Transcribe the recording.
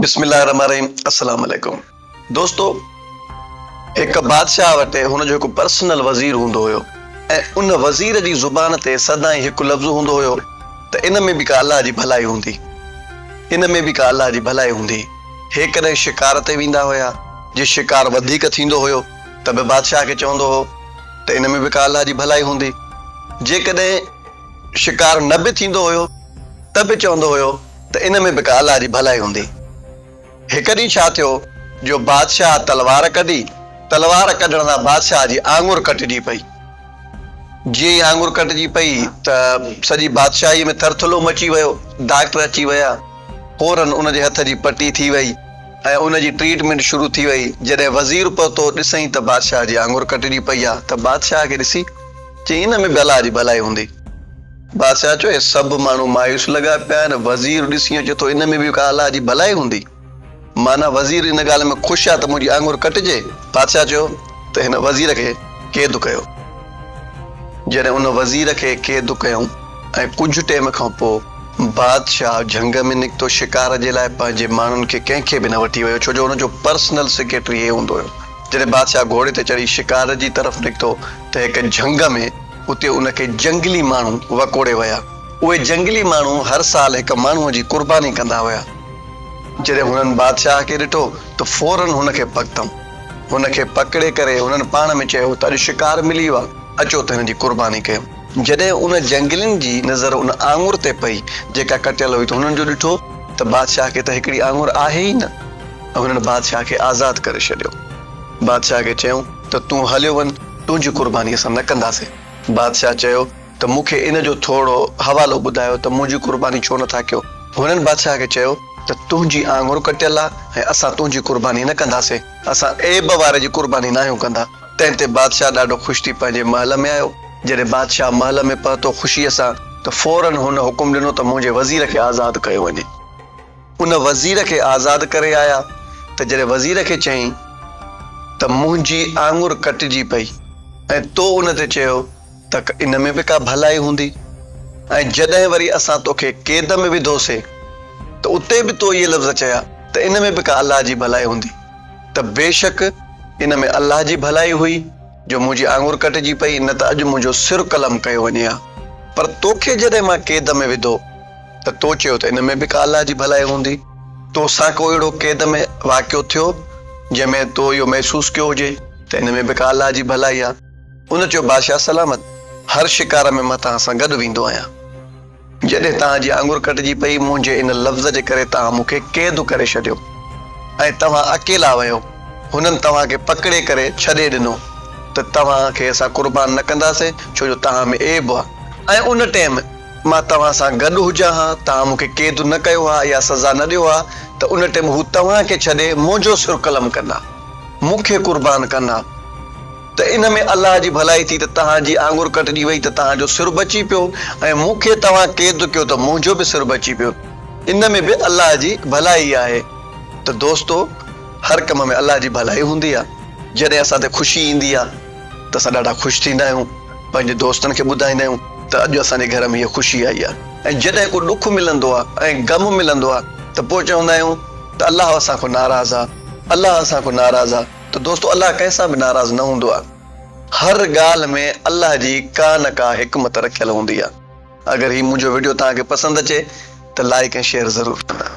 बिस्मिल्लाहिर्रहमानिर्रहीम। अस्सलाम वालेकुम दोस्तों, एक बादशाह वटि हुनजो हिकु पर्सनल वज़ीर हूंदो हुयो ऐं उन वज़ीर जी ज़ुबान ते सदाईं हिकु लफ़्ज़ हूंदो हुयो त इन में बि का अल्लाह जी भलाई हूंदी, इन में बि का अल्लाह जी भलाई हूंदी। हे कॾहिं शिकार ते वेंदा हुया, जे शिकार वधीक थींदो हुयो त बि बादशाह खे चवंदो हो त इन में बि का अल्लाह जी भलाई हूंदी। जेकॾहिं शिकार न बि थींदो हुयो त बि चवंदो हुयो त इन में बि का अल्लाह जी भलाई हूंदी। हिकु ॾींहुं छा थियो जो बादशाह तलवार कढी, तलवार कढण सां बादशाह जी आङुर कटिजी पई। जीअं ई आङुर कटिजी पई त सॼी बादशाही में थरथलो मची वियो। डॉक्टर अची विया, फौरन उनजे हथ जी पटी थी वई ऐं उनजी ट्रीटमेंट शुरू थी वई। जॾहिं वज़ीर पहुतो ॾिसई त बादशाह जी आङुर कटिजी पई आहे त बादशाह खे ॾिसी चई इन में बि अल्लाह जी भलाई हूंदी। बादशाह चयो सभु माण्हू मायूस लॻा पिया आहिनि, वज़ीर ॾिसी अचे थो इन में बि का अल्लाह जी भलाई हूंदी। माना वज़ीर इन ॻाल्हि में ख़ुशि आहे त मुंहिंजी आङुर कटिजे। बादशाह चयो त हिन वज़ीर खे क़ैद कयो। जॾहिं उन वज़ीर खे क़ैद कयूं ऐं कुझु टाइम खां पोइ बादशाह झंग में निकितो शिकार जे लाइ, पंहिंजे माण्हुनि खे कंहिंखे बि न वठी वियो, छो जो हुनजो पर्सनल सेक्रेटरी हे हूंदो हुयो। जॾहिं बादशाह घोड़े ते चढ़ी शिकार जी तरफ़ निकितो त हिकु झंग में उते उनखे जंगली माण्हू वकोड़े विया। उहे जंगली माण्हू हर साल हिकु माण्हूअ जी कुर्बानी कंदा हुया। जॾहिं हुननि बादशाह खे ॾिठो त फौरन हुनखे पकतऊं। हुनखे पकड़े करे हुननि पाण में चयो त अॼु शिकार मिली वियो आहे, अचो त हिन जी कुर्बानी कयूं। जॾहिं उन जंगलियुनि जी नज़र उन आङुर ते पई जेका कटियल हुई त हुननि जो ॾिठो त बादशाह खे त हिकिड़ी आङुर आहे ई न। हुननि बादशाह खे आज़ादु करे छॾियो। बादशाह खे चयूं त तूं हलियो वञ, तुंहिंजी कुर्बानी असां न कंदासीं। बादशाह चयो त मूंखे इन जो थोरो हवालो ॿुधायो त मुंहिंजी कुर्बानी छो नथा कयो। हुननि बादशाह खे चयो त तुंहिंजी आङुर कटियल आहे ऐं असां तुंहिंजी कुर्बानी न कंदासीं, असां ऐब वारे जी कुर्बानी न आहियूं कंदा। तंहिं ते बादशाह ॾाढो ख़ुशि थी पंहिंजे महल में आयो। जॾहिं बादशाह महल में पहुतो ख़ुशीअ सां त फौरन हुन हुकुम ॾिनो त मुंहिंजे वज़ीर खे आज़ादु कयो वञे। उन वज़ीर खे आज़ादु करे आया त जॾहिं वज़ीर खे चयईं त मुंहिंजी आङुर कटिजी पई ऐं तो उन ते चयो त इन में बि का भलाई हूंदी, ऐं जॾहिं वरी असां तोखे क़ैद में विधोसीं त उते बि तो इहे लफ़्ज़ चया त इन में बि का अल्लाह जी भलाई हूंदी, त बेशक इन में अल्लाह जी भलाई हुई जो मुंहिंजी आङुर कटिजी पई, न त अॼु मुंहिंजो सिर कलम कयो वञे हा। पर तोखे जॾहिं मां क़ैद में विधो त तो चयो त इन में बि का अल्लाह जी भलाई हूंदी। तोसां को अहिड़ो क़ैद में वाक़ियो थियो जंहिंमें तो इहो महसूसु कयो हुजे त इन में बि का अल्लाह जी भलाई आहे। उन चयो बादशाह सलामत, हर शिकार में मां तव्हां सां गॾु वेंदो आहियां। जॾहिं तव्हांजी आङुर कटिजी पई मुंहिंजे इन लफ़्ज़ जे करे तव्हां मूंखे क़ैद करे छॾियो ऐं तव्हां अकेला वियो, हुननि तव्हांखे पकड़े करे छॾे ॾिनो त तव्हांखे असां कुर्बान न कंदासीं छो जो तव्हां में ऐब आहे। ऐं उन टाइम मां तव्हां सां गॾु हुजां हा, तव्हां मूंखे क़ैद न कयो हा या सज़ा न ॾियो हा, त उन टाइम हू तव्हांखे छॾे मुंहिंजो सिर कलम कंदा, मूंखे कुर्बान कंदा। त इन में अल्लाह जी भलाई थी त तव्हांजी आङुर कटिजी वई त तव्हांजो सिर बची पियो ऐं मूंखे तव्हां क़ैद कयो त मुंहिंजो बि सिर बची पियो। इन में बि अल्लाह जी भलाई आहे। त दोस्तो, हर कम में अल्लाह जी भलाई हूंदी आहे। जॾहिं असां ते ख़ुशी ईंदी आहे त असां ॾाढा ख़ुशि थींदा आहियूं, पंहिंजे दोस्तनि खे ॿुधाईंदा आहियूं त अॼु असांजे घर में हीअ ख़ुशी आई आहे। ऐं जॾहिं को ॾुख मिलंदो आहे ऐं ग़म मिलंदो आहे त पोइ चवंदा आहियूं त अल्लाह असां खां नाराज़ आहे, अल्लाह असां खां नाराज़ आहे। त दोस्तो, अल्लाह कंहिंसां बि नाराज़ न हूंदो आहे। हर ॻाल्हि में अल्लाह जी का न का हिकमत रखियल हूंदी आहे। अगरि हीउ मुंहिंजो वीडियो तव्हांखे पसंदि अचे त लाइक ऐं शेयर ज़रूरु कंदा।